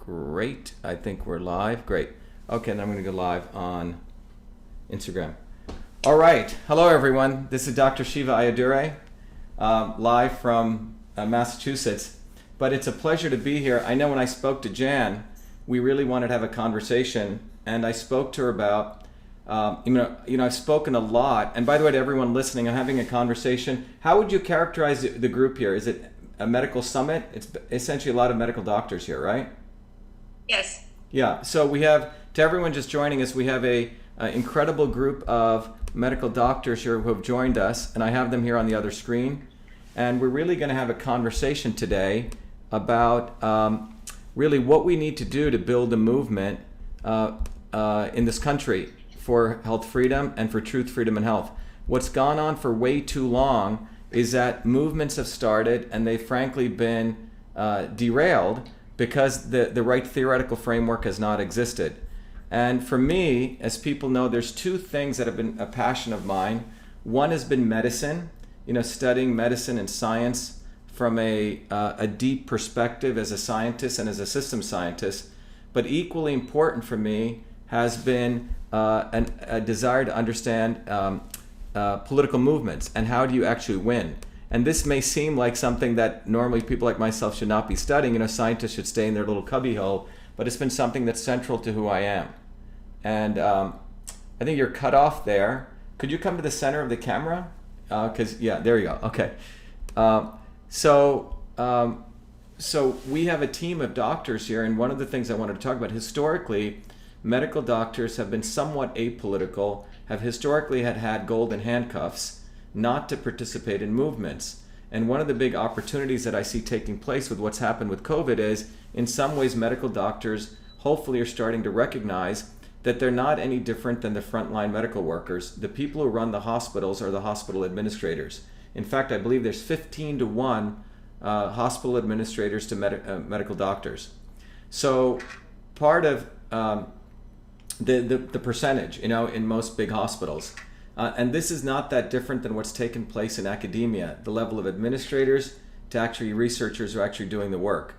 Great. I think we're live. Great. Okay, now I'm going to go live on Instagram. All right. Hello, everyone. This is Dr. Shiva Ayadure, live from Massachusetts. But it's a pleasure to be here. I know when I spoke to Jan, we really wanted to have a conversation, and I spoke to her about, I've spoken a lot. And by the way, to everyone listening, I'm having a conversation. How would you characterize the group here? Is it a medical summit? It's essentially a lot of medical doctors here, right? Yes. Yeah. So we have, to everyone just joining us, we have a incredible group of medical doctors here who have joined us, and I have them here on the other screen. And we're really going to have a conversation today about really what we need to do to build a movement in this country for health freedom and for truth, freedom, and health. What's gone on for way too long is that movements have started and they've frankly been derailed because the right theoretical framework has not existed. And for me, as people know, there's two things that have been a passion of mine. One has been medicine, studying medicine and science from a deep perspective as a scientist and as a systems scientist. But equally important for me has been a desire to understand political movements and how do you actually win. And this may seem like something that normally people like myself should not be studying. Scientists should stay in their little cubbyhole, but it's been something that's central to who I am. And I think you're cut off there. Could you come to the center of the camera? Yeah, there you go. Okay. So we have a team of doctors here, and one of the things I wanted to talk about, historically, medical doctors have been somewhat apolitical, have historically had golden handcuffs, not to participate in movements. And one of the big opportunities that I see taking place with what's happened with COVID is, in some ways, medical doctors hopefully are starting to recognize that they're not any different than the frontline medical workers. The people who run the hospitals are the hospital administrators. In fact, I believe there's 15-to-1 hospital administrators to medical doctors. So part of the percentage, in most big hospitals. And this is not that different than what's taken place in academia, the level of administrators to actually researchers who are actually doing the work.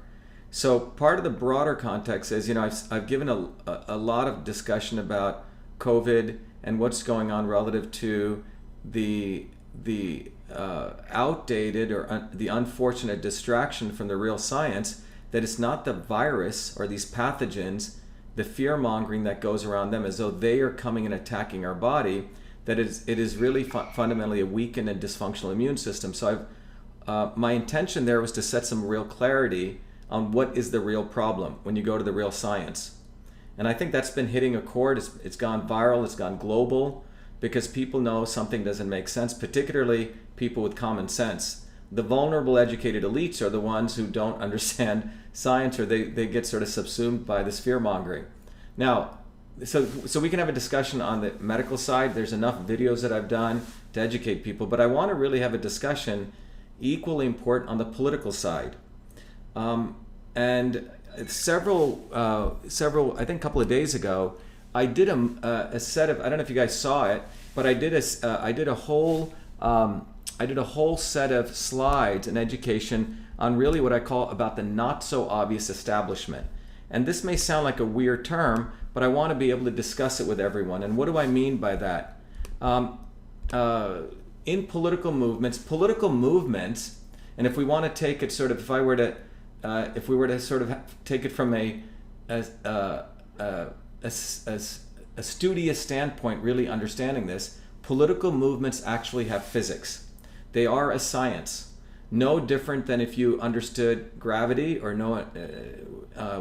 So part of the broader context is, I've given a lot of discussion about COVID and what's going on relative to the outdated or the unfortunate distraction from the real science, that it's not the virus or these pathogens, the fear-mongering that goes around them as though they are coming and attacking our body, that it is really fundamentally a weakened and dysfunctional immune system. So my intention there was to set some real clarity on what is the real problem when you go to the real science. And I think that's been hitting a chord. It's gone viral, it's gone global, because people know something doesn't make sense, particularly people with common sense. The vulnerable educated elites are the ones who don't understand science, or they get sort of subsumed by this fear-mongering. Now, so we can have a discussion on the medical side. There's enough videos that I've done to educate people, but I want to really have a discussion equally important on the political side. And several, I think a couple of days ago, I did a set of, I don't know if you guys saw it, but I did a whole set of slides in education on really what I call about the not so obvious establishment. And this may sound like a weird term, but I want to be able to discuss it with everyone. And what do I mean by that? In political movements, and if we want to take it sort of, if we were to sort of take it from a studious standpoint, really understanding this, political movements actually have physics. They are a science. No different than if you understood gravity, or no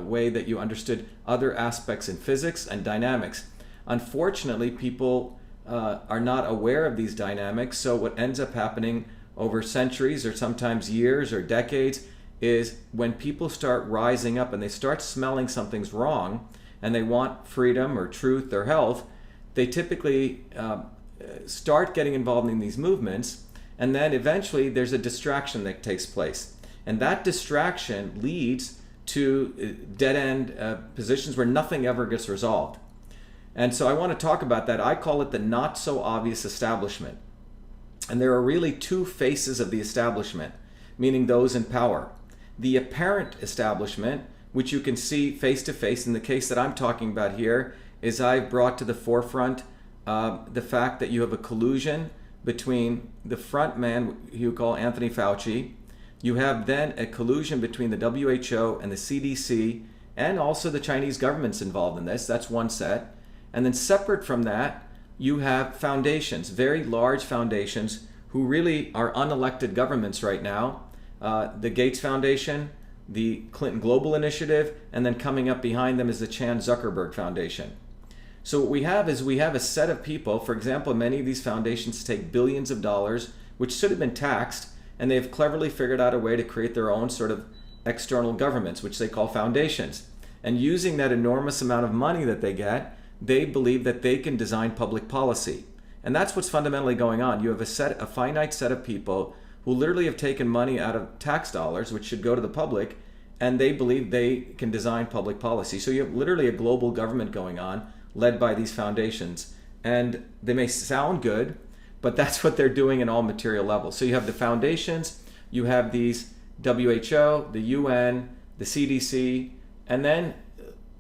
way that you understood other aspects in physics and dynamics. Unfortunately, people are not aware of these dynamics, so what ends up happening over centuries or sometimes years or decades is when people start rising up and they start smelling something's wrong and they want freedom or truth or health, they typically start getting involved in these movements. And then eventually there's a distraction that takes place. And that distraction leads to dead-end positions where nothing ever gets resolved. And so I want to talk about that. I call it the not-so-obvious establishment. And there are really two faces of the establishment, meaning those in power. The apparent establishment, which you can see face to face. In the case that I'm talking about here is I've brought to the forefront the fact that you have a collusion between the front man, you call Anthony Fauci. You have then a collusion between the WHO and the CDC, and also the Chinese government's involved in this. That's one set. And then separate from that, you have foundations, very large foundations, who really are unelected governments right now. The Gates Foundation, the Clinton Global Initiative, and then coming up behind them is the Chan Zuckerberg Foundation. So what we have is we have a set of people, for example, many of these foundations take billions of dollars, which should have been taxed, and they've cleverly figured out a way to create their own sort of external governments, which they call foundations. And using that enormous amount of money that they get, they believe that they can design public policy. And that's what's fundamentally going on. You have a finite set of people who literally have taken money out of tax dollars, which should go to the public, and they believe they can design public policy. So you have literally a global government going on, led by these foundations. And they may sound good, but that's what they're doing in all material levels. So you have the foundations, you have these WHO, the UN, the CDC, and then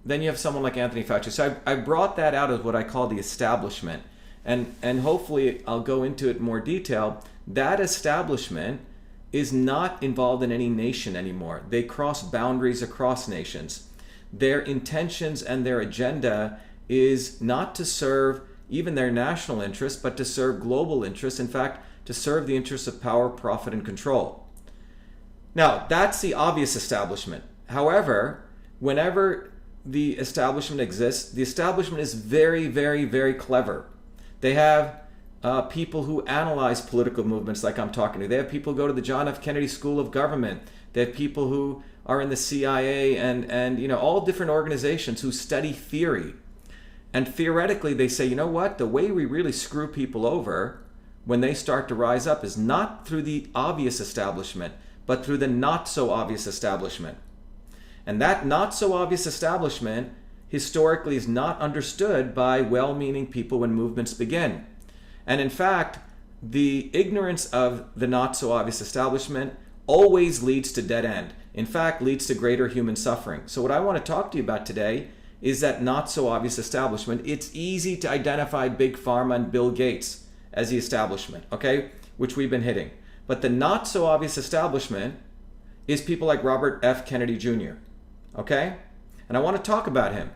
you have someone like Anthony Fauci. So I brought that out as what I call the establishment. And hopefully I'll go into it in more detail. That establishment is not involved in any nation anymore. They cross boundaries across nations. Their intentions and their agenda is not to serve even their national interests, but to serve global interests. In fact, to serve the interests of power, profit, and control. Now, that's the obvious establishment. However, whenever the establishment exists, the establishment is very, very, very clever. They have people who analyze political movements like I'm talking to. They have people who go to the John F. Kennedy School of Government. They have people who are in the CIA and all different organizations who study theory. And theoretically, they say, you know what? The way we really screw people over when they start to rise up is not through the obvious establishment, but through the not so obvious establishment. And that not so obvious establishment historically is not understood by well-meaning people when movements begin. And in fact, the ignorance of the not so obvious establishment always leads to dead end. In fact, leads to greater human suffering. So what I want to talk to you about today is that not so obvious establishment. It's easy to identify Big Pharma and Bill Gates as the establishment, okay, which we've been hitting. But the not so obvious establishment is people like Robert F. Kennedy Jr., okay? And I want to talk about him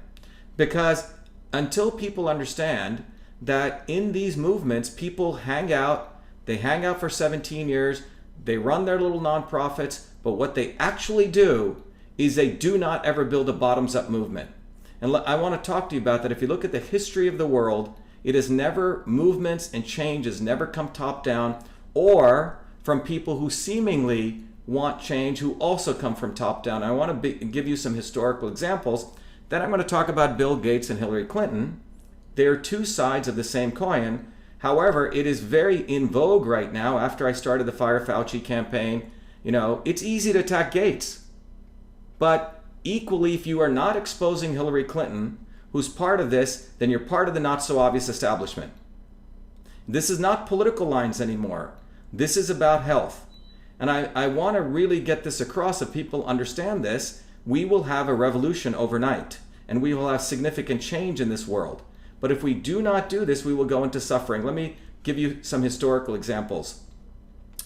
because until people understand that in these movements, people hang out, they hang out for 17 years, they run their little nonprofits, but what they actually do is they do not ever build a bottoms-up movement. And I want to talk to you about that. If you look at the history of the world, it has never, movements and change has never come top-down or from people who seemingly want change who also come from top-down. I want to give you some historical examples. Then I'm going to talk about Bill Gates and Hillary Clinton. They're two sides of the same coin. However, it is very in vogue right now after I started the Fire Fauci campaign. It's easy to attack Gates. But equally, if you are not exposing Hillary Clinton, who's part of this, then you're part of the not so obvious establishment. This is not political lines anymore. This is about health. And I want to really get this across. If people understand this, we will have a revolution overnight and we will have significant change in this world. But if we do not do this, we will go into suffering. Let me give you some historical examples.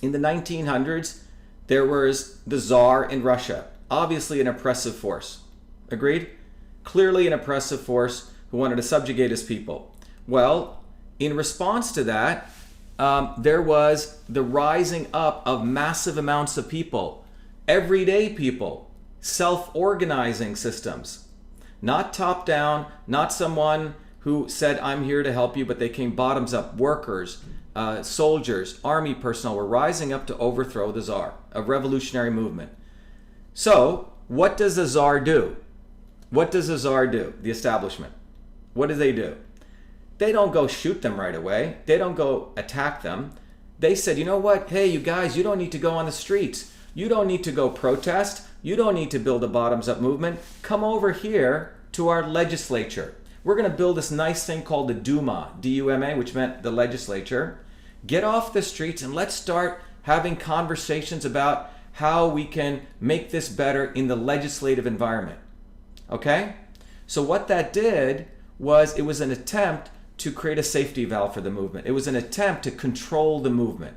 In the 1900s, there was the Tsar in Russia, obviously an oppressive force. Agreed? Clearly an oppressive force who wanted to subjugate his people. Well, in response to that, there was the rising up of massive amounts of people, everyday people, self-organizing systems, not top-down, not someone who said, I'm here to help you, but they came bottoms up. Workers, soldiers, army personnel were rising up to overthrow the Tsar, a revolutionary movement. So, what does the Tsar do? What does the Tsar do, the establishment? What do? They don't go shoot them right away. They don't go attack them. They said, you know what? Hey, you guys, you don't need to go on the streets. You don't need to go protest. You don't need to build a bottoms-up movement. Come over here to our legislature. We're going to build this nice thing called the Duma, D-U-M-A, which meant the legislature. Get off the streets and let's start having conversations about how we can make this better in the legislative environment. Okay? So what that did was it was an attempt to create a safety valve for the movement. It was an attempt to control the movement.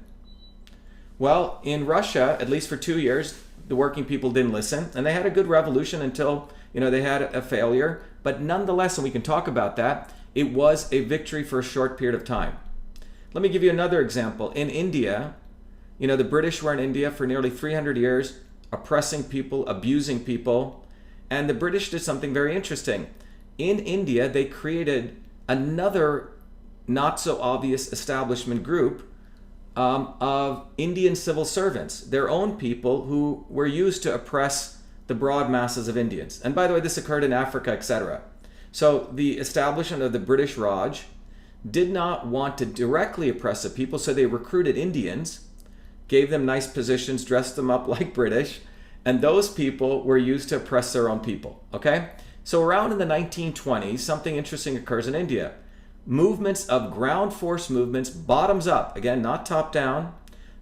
Well, in Russia, at least for 2 years, the working people didn't listen, and they had a good revolution until, they had a failure. But nonetheless, and we can talk about that, it was a victory for a short period of time. Let me give you another example. In India, the British were in India for nearly 300 years, oppressing people, abusing people, and the British did something very interesting. In India, they created another not so obvious establishment group of Indian civil servants, their own people who were used to oppress the broad masses of Indians. And by the way, this occurred in Africa, etc. So the establishment of the British Raj did not want to directly oppress the people, so they recruited Indians, gave them nice positions, dressed them up like British, and those people were used to oppress their own people, okay? So around in the 1920s, something interesting occurs in India. Movements of ground force movements, bottoms up, again, not top down,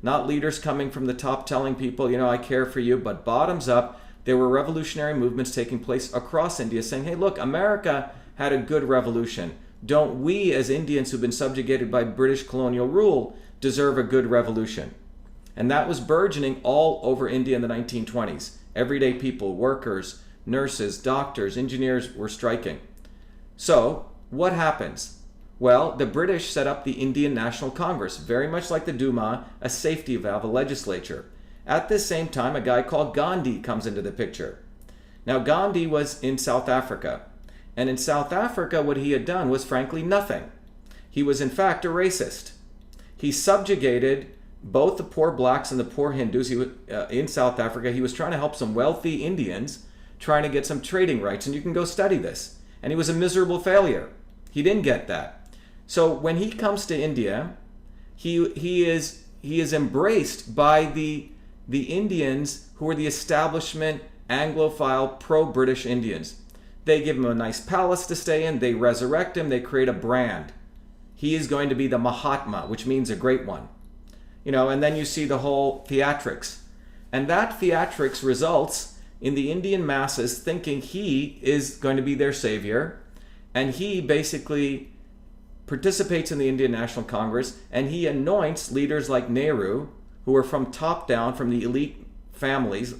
not leaders coming from the top telling people, I care for you, but bottoms up. There were revolutionary movements taking place across India saying, hey, look, America had a good revolution. Don't we, as Indians who've been subjugated by British colonial rule, deserve a good revolution? And that was burgeoning all over India in the 1920s. Everyday people, workers, nurses, doctors, engineers were striking. So what happens? Well, the British set up the Indian National Congress, very much like the Duma, a safety valve, a legislature. At this same time, a guy called Gandhi comes into the picture. Now, Gandhi was in South Africa. And in South Africa, what he had done was frankly nothing. He was in fact a racist. He subjugated both the poor blacks and the poor Hindus. In South Africa, he was trying to help some wealthy Indians, trying to get some trading rights. And you can go study this. And he was a miserable failure. He didn't get that. So when he comes to India, he is embraced by the Indians who are the establishment Anglophile pro-British Indians. They give him a nice palace to stay in, they resurrect him, they create a brand. He is going to be the Mahatma, which means a great one. And then you see the whole theatrics. And that theatrics results in the Indian masses thinking he is going to be their savior, and he basically participates in the Indian National Congress, and he anoints leaders like Nehru, who are from top down, from the elite families,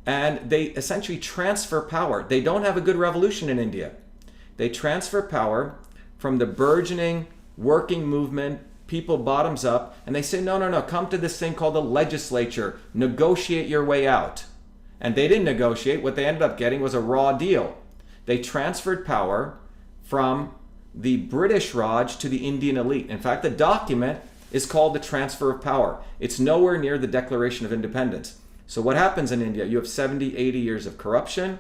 and they essentially transfer power. They don't have a good revolution in India. They transfer power from the burgeoning working movement, people bottoms up, and they say, no, come to this thing called the legislature, negotiate your way out. And they didn't negotiate. What they ended up getting was a raw deal. They transferred power from the British Raj to the Indian elite. In fact, the document is called the Transfer of Power. It's nowhere near the Declaration of Independence. So what happens in India? You have 70, 80 years of corruption.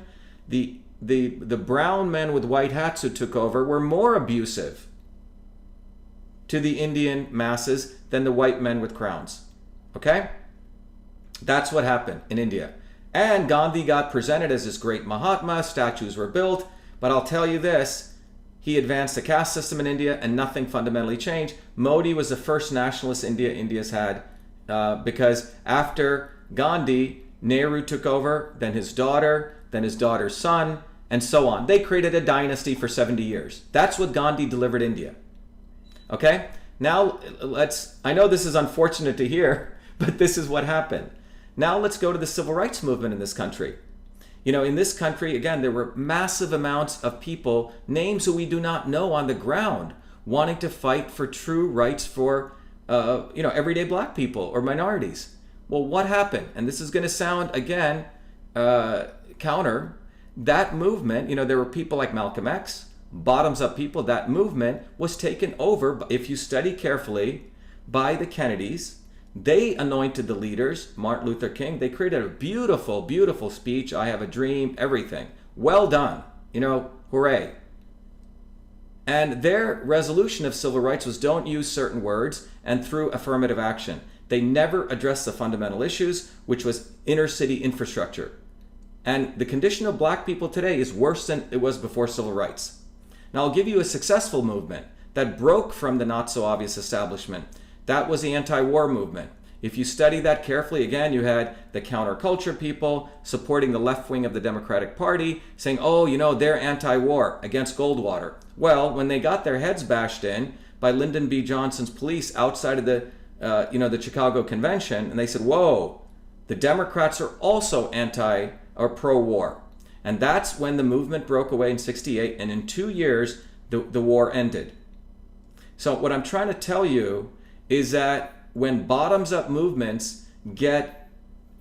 The brown men with white hats who took over were more abusive to the Indian masses than the white men with crowns. Okay? That's what happened in India. And Gandhi got presented as this great Mahatma, statues were built, but I'll tell you this, he advanced the caste system in India and nothing fundamentally changed. Modi was the first nationalist India's had because after Gandhi, Nehru took over, then his daughter's son, and so on. They created a dynasty for 70 years. That's what Gandhi delivered India. Okay? Now I know this is unfortunate to hear, but this is what happened. Now let's go to the civil rights movement in this country. In this country, again, there were massive amounts of people, names who we do not know on the ground, wanting to fight for true rights for, everyday black people or minorities. Well, what happened? And this is going to sound, again, counter. That movement, there were people like Malcolm X, bottoms-up people. That movement was taken over, if you study carefully, by the Kennedys. They anointed the leaders, Martin Luther King. They created a beautiful, beautiful speech. I have a dream, everything. Well done. Hooray. And their resolution of civil rights was don't use certain words and through affirmative action. They never addressed the fundamental issues, which was inner city infrastructure. And the condition of black people today is worse than it was before civil rights. Now, I'll give you a successful movement that broke from the not so obvious establishment. That was the anti-war movement. If you study that carefully, again, you had the counterculture people supporting the left wing of the Democratic Party saying, oh, you know, they're anti-war against Goldwater. Well, when they got their heads bashed in by Lyndon B. Johnson's police outside of the Chicago Convention, and they said, whoa, the Democrats are also anti or pro-war. And that's when the movement broke away in 68, and in 2 years, the war ended. So what I'm trying to tell you is that when bottoms-up movements get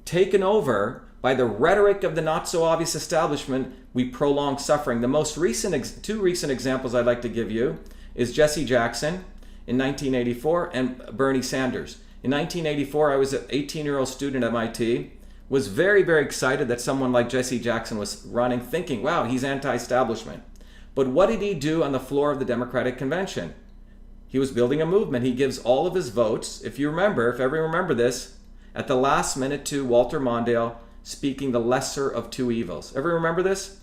taken over by the rhetoric of the not-so-obvious establishment, we prolong suffering. The most recent, two recent examples I'd like to give you is Jesse Jackson in 1984 and Bernie Sanders. In 1984, I was an 18-year-old student at MIT, was very, very excited that someone like Jesse Jackson was running, thinking, wow, he's anti-establishment. But what did he do on the floor of the Democratic Convention? He was building a movement. He gives all of his votes, if everyone remember this, at the last minute to Walter Mondale, speaking the lesser of two evils. Everyone remember this?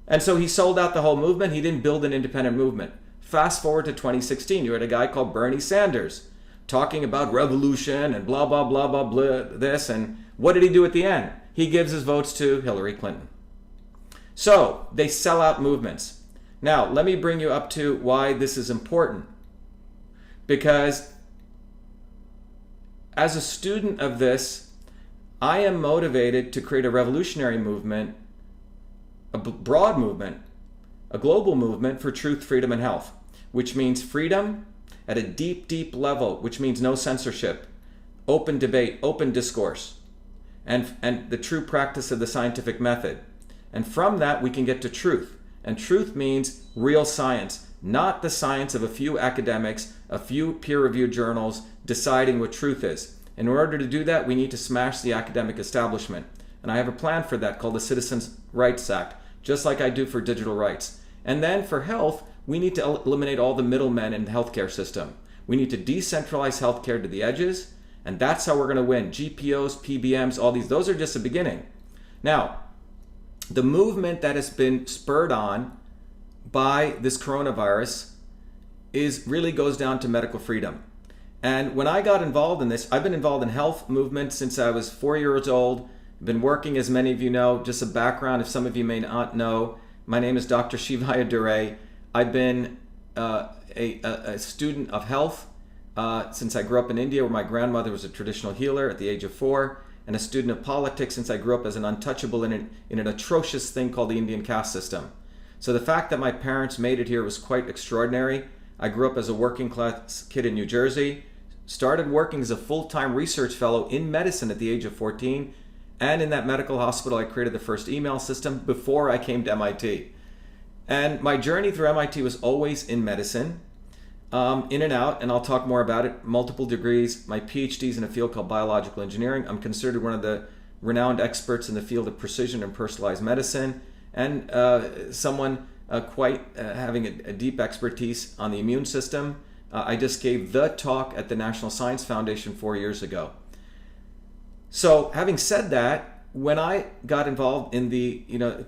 And so he sold out the whole movement. He didn't build an independent movement. Fast forward to 2016, you had a guy called Bernie Sanders talking about revolution and blah, blah, blah, blah, blah, this. And what did he do at the end? He gives his votes to Hillary Clinton. So they sell out movements. Now, let me bring you up to why this is important. Because as a student of this, I am motivated to create a revolutionary movement, a broad movement, a global movement for truth, freedom, and health, which means freedom at a deep, deep level, which means no censorship, open debate, open discourse, and the true practice of the scientific method. And from that, we can get to truth. And truth means real science, not the science of a few academics, a few peer-reviewed journals deciding what truth is. In order to do that, we need to smash the academic establishment. And I have a plan for that called the Citizens' Rights Act, just like I do for digital rights. And then for health, we need to eliminate all the middlemen in the healthcare system. We need to decentralize healthcare to the edges, and that's how we're going to win. GPOs, PBMs, all these, those are just the beginning. Now, the movement that has been spurred on by this coronavirus really goes down to medical freedom. And when I got involved in this, I've been involved in health movement since I was 4 years old. I've been working, as many of you know, just a background, if some of you may not know, my name is Dr.SHIVA. I've been a student of health since I grew up in India, where my grandmother was a traditional healer at the age of 4, and a student of politics since I grew up as an untouchable in an atrocious thing called the Indian caste system. So the fact that my parents made it here was quite extraordinary. I grew up as a working class kid in New Jersey, started working as a full-time research fellow in medicine at the age of 14, and in that medical hospital I created the first email system before I came to MIT. And my journey through MIT was always in medicine, in and out, and I'll talk more about it. Multiple degrees, my PhD's in a field called biological engineering. I'm considered one of the renowned experts in the field of precision and personalized medicine, and someone quite having a deep expertise on the immune system. I just gave the talk at the National Science Foundation 4 years ago. So having said that, when I got involved in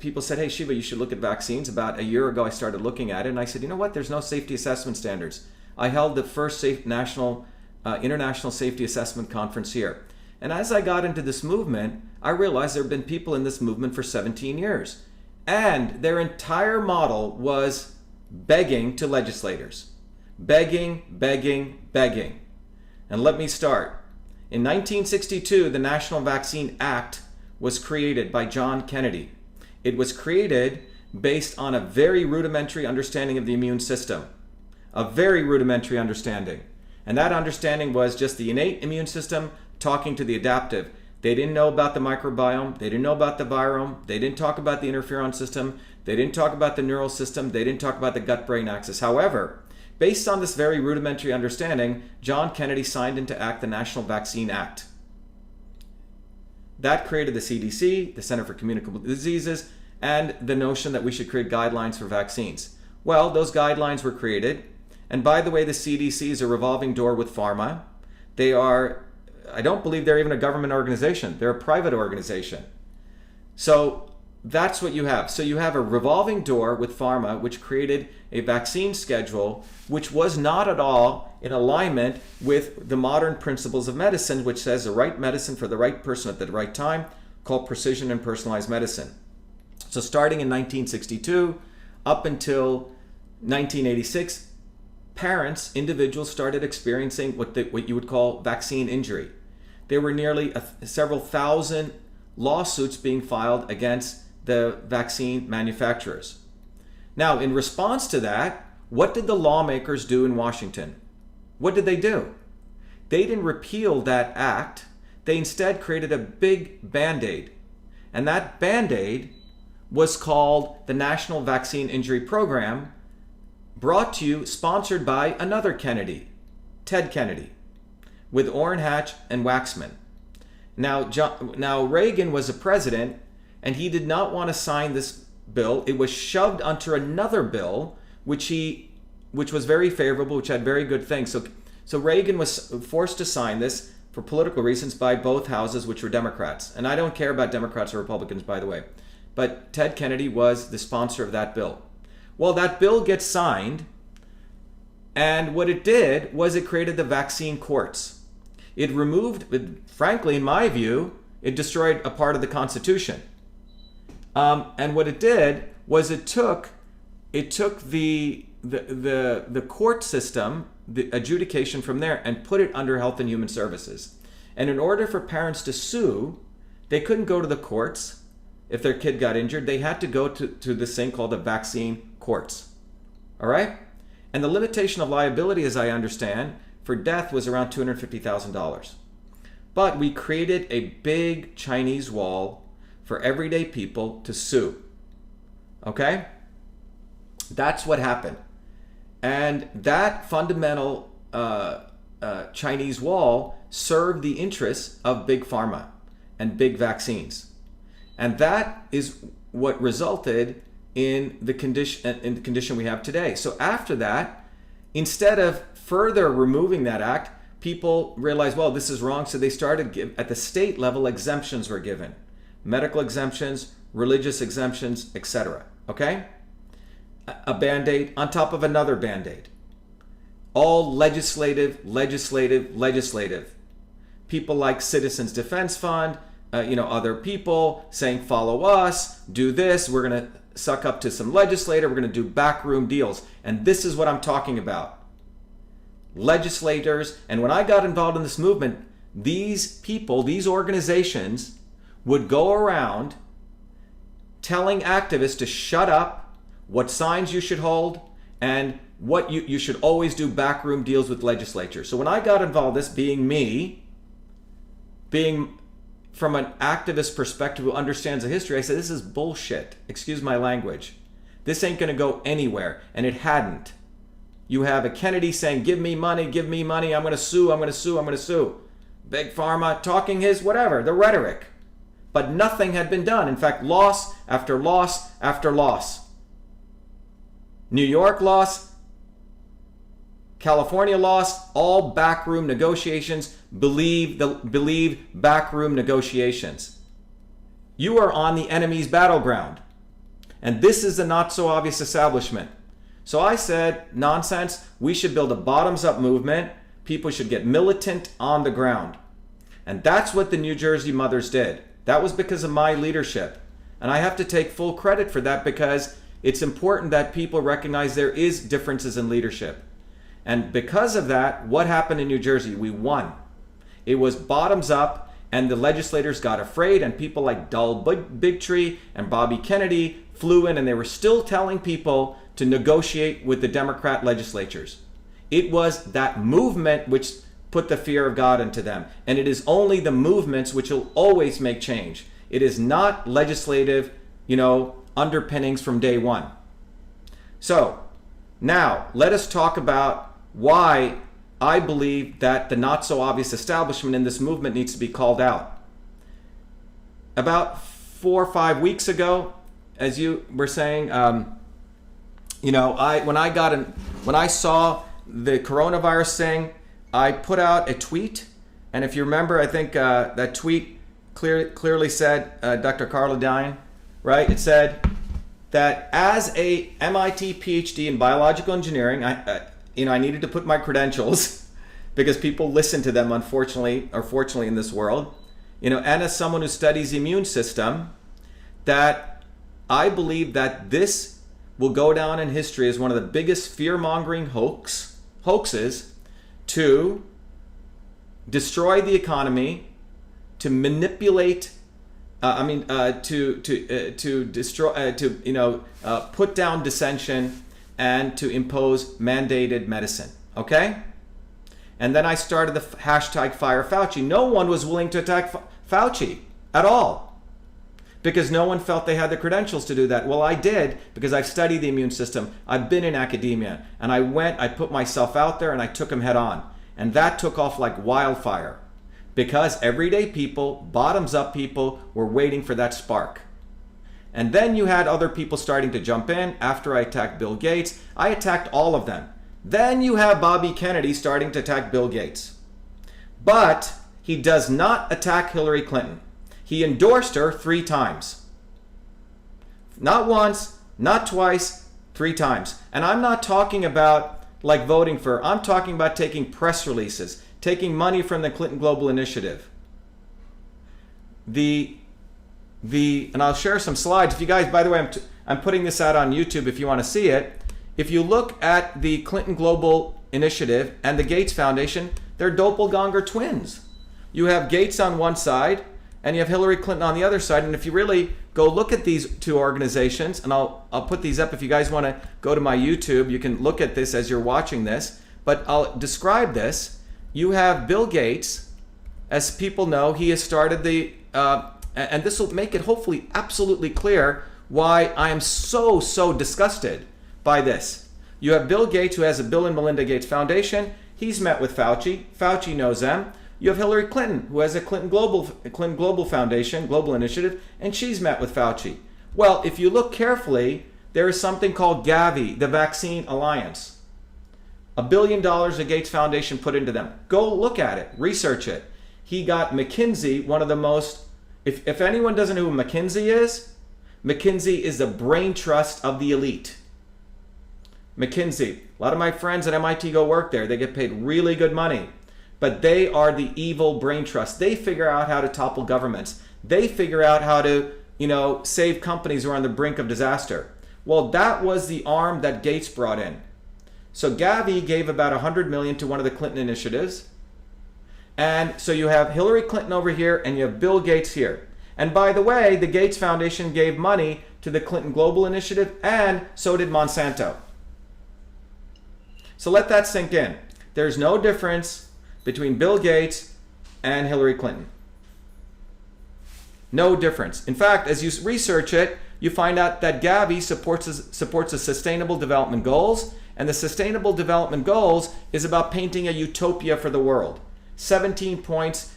people said, hey, Shiva, you should look at vaccines. About a year ago, I started looking at it, and I said, you know what? There's no safety assessment standards. I held the first international safety assessment conference here. And as I got into this movement, I realized there have been people in this movement for 17 years. And their entire model was begging to legislators. Begging, begging, begging. And let me start. In 1962, the National Vaccine Act was created by John Kennedy. It was created based on a very rudimentary understanding of the immune system. A very rudimentary understanding. And that understanding was just the innate immune system talking to the adaptive. They didn't know about the microbiome. They didn't know about the virome. They didn't talk about the interferon system. They didn't talk about the neural system. They didn't talk about the gut-brain axis. However, based on this very rudimentary understanding, John Kennedy signed into act the National Vaccine Act. That created the CDC, the Center for Communicable Diseases, and the notion that we should create guidelines for vaccines. Well, those guidelines were created. And by the way, the CDC is a revolving door with pharma. They are, I don't believe they're even a government organization. They're a private organization. So that's what you have. So you have a revolving door with pharma, which created a vaccine schedule, which was not at all in alignment with the modern principles of medicine, which says the right medicine for the right person at the right time, called precision and personalized medicine. So starting in 1962 up until 1986, parents, individuals started experiencing what you would call vaccine injury. There were nearly several thousand lawsuits being filed against the vaccine manufacturers. Now, in response to that, what did the lawmakers do in Washington? What did they do? They didn't repeal that act. They instead created a big Band-Aid. And that Band-Aid was called the National Vaccine Injury Program, brought to you, sponsored by another Kennedy, Ted Kennedy, with Orrin Hatch and Waxman. Now Reagan was a president, and he did not want to sign this bill. It was shoved onto another bill, which was very favorable, which had very good things. So Reagan was forced to sign this for political reasons by both houses, which were Democrats. And I don't care about Democrats or Republicans, by the way. But Ted Kennedy was the sponsor of that bill. Well, that bill gets signed, and what it did was it created the vaccine courts. It removed, frankly, in my view, it destroyed a part of the Constitution. And what it did was it took the court system, the adjudication from there, and put it under Health and Human Services. And in order for parents to sue, they couldn't go to the courts if their kid got injured. They had to go to this thing called the vaccine courts. All right? And the limitation of liability, as I understand, for death was around $250,000. But we created a big Chinese wall for everyday people to sue. Okay? That's what happened. And that fundamental Chinese wall served the interests of big pharma and big vaccines. And that is what resulted in the condition we have today. So after that, instead of further removing that act, people realized, well, this is wrong. So they started, at the state level, exemptions were given. Medical exemptions, religious exemptions, etc. Okay? A Band-Aid on top of another Band-Aid. All legislative. People like Citizens Defense Fund, other people saying, follow us, do this, we're going to suck up to some legislator, we're going to do backroom deals. And this is what I'm talking about. Legislators, and when I got involved in this movement, these people, these organizations would go around telling activists to shut up, what signs you should hold, and what you should always do backroom deals with legislatures. So when I got involved, this being me, being from an activist perspective who understands the history, I said, this is bullshit. Excuse my language. This ain't going to go anywhere. And it hadn't. You have a Kennedy saying, give me money, I'm going to sue. Big Pharma talking his whatever, the rhetoric. But nothing had been done. In fact, loss after loss after loss. New York loss, California loss, all backroom negotiations. Believe backroom negotiations. You are on the enemy's battleground. And this is the not so obvious establishment. So I said, nonsense. We should build a bottoms-up movement. People should get militant on the ground. And that's what the New Jersey mothers did. That was because of my leadership. And I have to take full credit for that because it's important that people recognize there is differences in leadership. And because of that, what happened in New Jersey? We won. It was bottoms up, and the legislators got afraid, and people like Dull Bigtree and Bobby Kennedy flew in, and they were still telling people to negotiate with the Democrat legislatures. It was that movement which put the fear of God into them. And it is only the movements which will always make change. It is not legislative, underpinnings from day one. So now let us talk about why I believe that the not so obvious establishment in this movement needs to be called out. About 4 or 5 weeks ago, as you were saying, when I saw the coronavirus thing, I put out a tweet, and if you remember, I think that tweet clearly said Dr. Carla Dine, right? It said that as a MIT PhD in biological engineering, I needed to put my credentials because people listen to them, unfortunately or fortunately, in this world. And as someone who studies the immune system, that I believe that this will go down in history as one of the biggest fear-mongering hoaxes to destroy the economy, to manipulate, to destroy, put down dissension, and to impose mandated medicine. Okay? And then I started the hashtag Fire Fauci. No one was willing to attack Fauci at all because no one felt they had the credentials to do that. Well, I did because I've studied the immune system. I've been in academia, and I put myself out there and I took him head on. And that took off like wildfire because everyday people, bottoms up people, were waiting for that spark. And then you had other people starting to jump in. After I attacked Bill Gates, I attacked all of them. Then you have Bobby Kennedy starting to attack Bill Gates. But he does not attack Hillary Clinton. He endorsed her 3 times. Not once, not twice, 3 times. And I'm not talking about like voting for her. I'm talking about taking press releases, taking money from the Clinton Global Initiative. And I'll share some slides. If you guys, by the way, I'm putting this out on YouTube if you want to see it. If you look at the Clinton Global Initiative and the Gates Foundation, they're doppelganger twins. You have Gates on one side and you have Hillary Clinton on the other side. And if you really go look at these 2 organizations, and I'll put these up if you guys want to go to my YouTube, you can look at this as you're watching this, but I'll describe this. You have Bill Gates, as people know, he has started and this will make it hopefully absolutely clear why I am so disgusted by this. You have Bill Gates, who has a Bill and Melinda Gates Foundation. He's met with Fauci. Fauci knows them. You have Hillary Clinton, who has a Clinton Global Foundation, Global Initiative, and she's met with Fauci. Well, if you look carefully, there is something called Gavi, the Vaccine Alliance. $1 billion the Gates Foundation put into them. Go look at it, research it. He got McKinsey, one of the most, if anyone doesn't know who McKinsey is the brain trust of the elite. McKinsey, a lot of my friends at MIT go work there. They get paid really good money. But they are the evil brain trust. They figure out how to topple governments. They figure out how to, save companies who are on the brink of disaster. Well, that was the arm that Gates brought in. So Gavi gave about $100 million to one of the Clinton initiatives. And so you have Hillary Clinton over here and you have Bill Gates here. And by the way, the Gates Foundation gave money to the Clinton Global Initiative, and so did Monsanto. So let that sink in. There's no difference between Bill Gates and Hillary Clinton. No difference. In fact, as you research it, you find out that Gavi supports the Sustainable Development Goals, and the Sustainable Development Goals is about painting a utopia for the world. 17 points,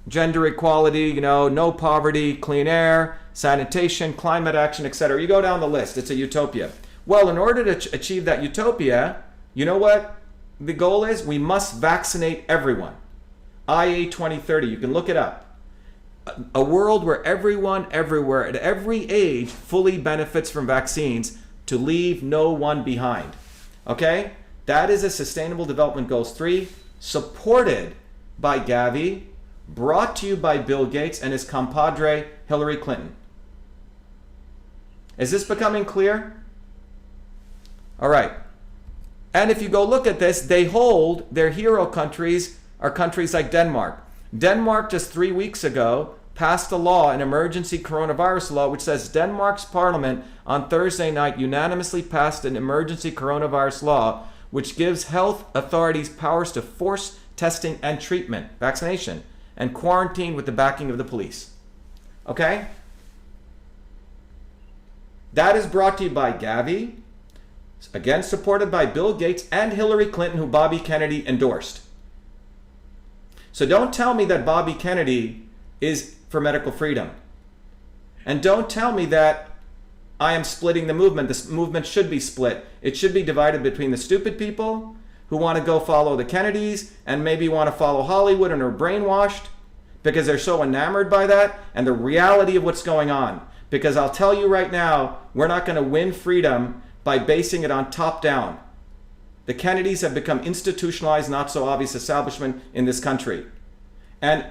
gender equality, no poverty, clean air, sanitation, climate action, etc. You go down the list, it's a utopia. Well, in order to achieve that utopia, you know what the goal is? We must vaccinate everyone. IA 2030, you can look it up. A world where everyone, everywhere, at every age, fully benefits from vaccines, to leave no one behind. Okay? That is a Sustainable Development Goals 3, supported by Gavi, brought to you by Bill Gates and his compadre, Hillary Clinton. Is this becoming clear? All right. And if you go look at this, they hold their hero countries are countries like Denmark. Denmark just 3 weeks ago passed a law, an emergency coronavirus law, which says Denmark's parliament on Thursday night unanimously passed an emergency coronavirus law, which gives health authorities powers to force testing and treatment, vaccination, and quarantine with the backing of the police. Okay? That is brought to you by Gavi, again supported by Bill Gates and Hillary Clinton, who Bobby Kennedy endorsed. So don't tell me that Bobby Kennedy is for medical freedom. And don't tell me that I am splitting the movement. This movement should be split. It should be divided between the stupid people who want to go follow the Kennedys and maybe want to follow Hollywood and are brainwashed because they're so enamored by that and the reality of what's going on. Because I'll tell you right now, we're not going to win freedom by basing it on top down. The Kennedys have become institutionalized, not so obvious establishment in this country. And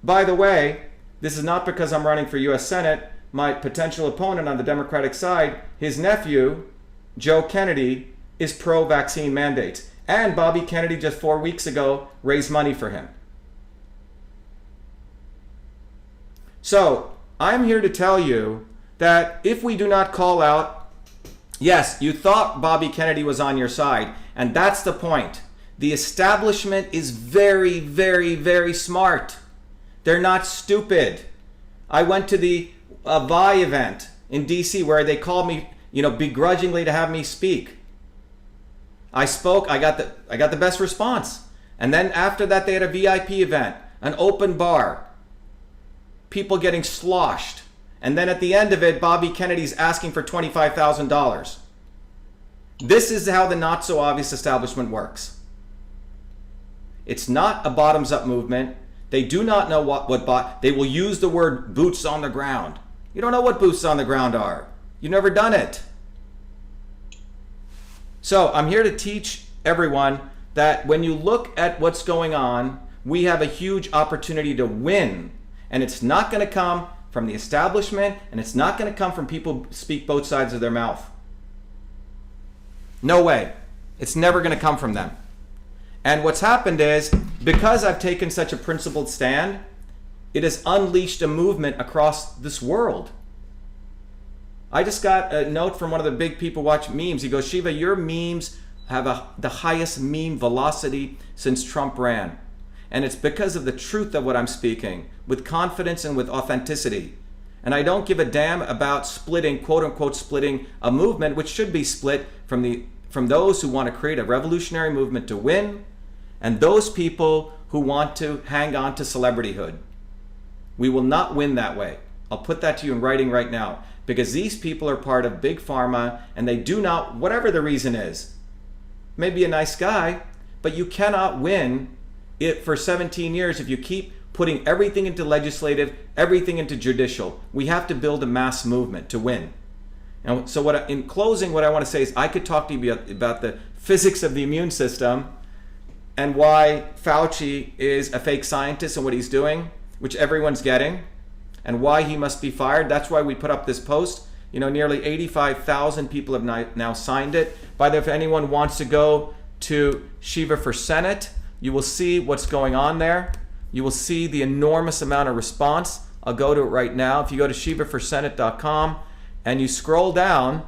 by the way, this is not because I'm running for US Senate. My potential opponent on the Democratic side, his nephew, Joe Kennedy, is pro-vaccine mandates. And Bobby Kennedy just 4 weeks ago raised money for him. So I'm here to tell you that if we do not call out, yes, you thought Bobby Kennedy was on your side, and that's the point. The establishment is very, very, very smart. They're not stupid. I went to the VI event in DC where they called me, begrudgingly to have me speak. I spoke, I got the best response. And then after that they had a VIP event, an open bar, people getting sloshed. And then at the end of it, Bobby Kennedy's asking for $25,000. This is how the not so obvious establishment works. It's not a bottoms up movement. They do not know they will use the word boots on the ground. You don't know what boots on the ground are. You've never done it. So I'm here to teach everyone that when you look at what's going on, we have a huge opportunity to win. And it's not going to come from the establishment, and it's not going to come from people who speak both sides of their mouth. No way. It's never going to come from them. And what's happened is, because I've taken such a principled stand, it has unleashed a movement across this world. I just got a note from one of the big people watch memes. He goes, Shiva, your memes have the highest meme velocity since Trump ran. And it's because of the truth of what I'm speaking, with confidence and with authenticity. And I don't give a damn about splitting, quote unquote, splitting a movement, which should be split from those who want to create a revolutionary movement to win, and those people who want to hang on to celebrityhood. We will not win that way. I'll put that to you in writing right now, because these people are part of big pharma, and they do not, whatever the reason is, maybe a nice guy, but you cannot win it for 17 years if you keep putting everything into legislative, everything into judicial. We have to build a mass movement to win. And so in closing, what I want to say is I could talk to you about the physics of the immune system and why Fauci is a fake scientist and what he's doing, which everyone's getting, and why he must be fired. That's why we put up this post. Nearly 85,000 people have now signed it. By the way, if anyone wants to go to Shiva for Senate, you will see what's going on there. You will see the enormous amount of response. I'll go to it right now. If you go to shivaforsenate.com and you scroll down,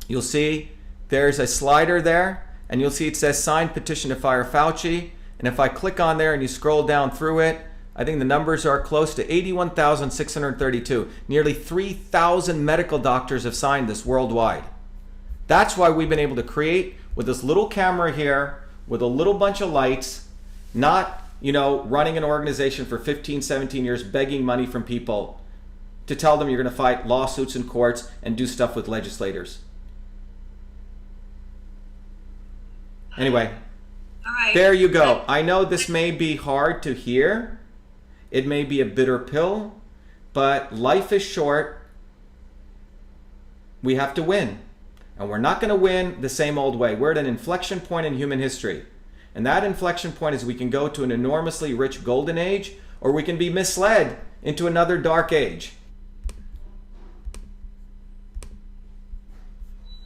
you'll see there's a slider there, and you'll see it says signed petition to fire Fauci. And if I click on there and you scroll down through it, I think the numbers are close to 81,632. Nearly 3,000 medical doctors have signed this worldwide. That's why we've been able to create, with this little camera here, with a little bunch of lights, not, running an organization for 15, 17 years, begging money from people to tell them you're going to fight lawsuits in courts and do stuff with legislators. Anyway, all right. There you go. I know this may be hard to hear. It may be a bitter pill, but life is short. We have to win. And we're not going to win the same old way. We're at an inflection point in human history. And that inflection point is we can go to an enormously rich golden age, or we can be misled into another dark age.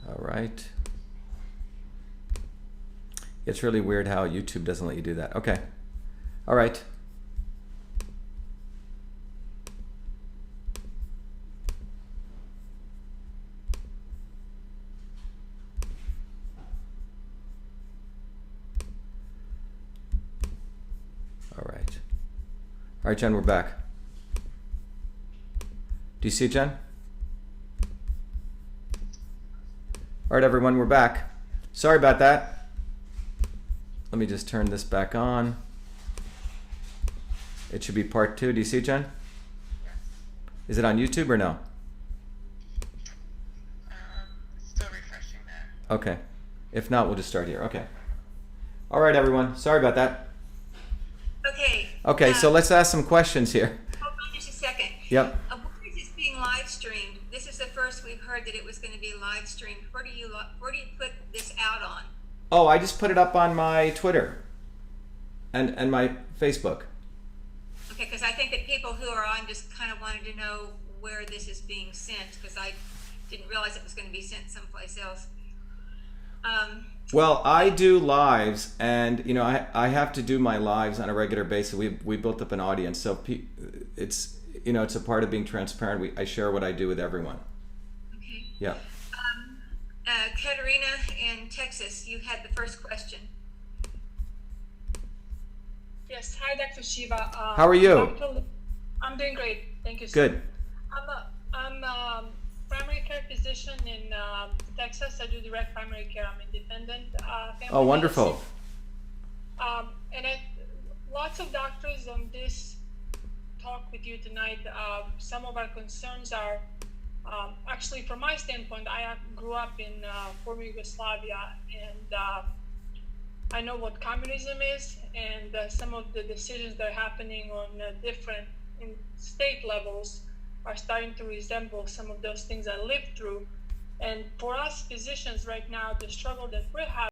All right. It's really weird how YouTube doesn't let you do that. Okay. All right. All right, Jen, we're back. Do you see it, Jen? All right, everyone, we're back. Sorry about that. Let me just turn this back on. It should be part 2. Do you see it, Jen? Yes. Is it on YouTube or no? Still refreshing that. Okay. If not, we'll just start here. Okay. All right, everyone. Sorry about that. Okay. Okay, so let's ask some questions here. Hold on just a second. Yep. Where is this being live streamed. This is the first we've heard that it was going to be live streamed. Where do you put this out on? Oh, I just put it up on my Twitter and my Facebook. Okay, because I think that people who are on just kind of wanted to know where this is being sent, because I didn't realize it was going to be sent someplace else. Well, I do lives, and you know, I have to do my lives on a regular basis. We built up an audience, so it's, you know, it's a part of being transparent. I share what I do with everyone. Okay. Yeah. Katerina in Texas, you had the first question. Yes, hi, Dr. Shiva. How are you? I'm doing great, thank you. Good. I'm a primary care physician in Texas. I do direct primary care. I'm independent. Oh, wonderful. And lots of doctors on this talk with you tonight. Some of our concerns are, actually, from my standpoint, I grew up in former Yugoslavia, and I know what communism is, and some of the decisions that are happening on different state levels are starting to resemble some of those things I lived through. And for us physicians right now, the struggle that we're having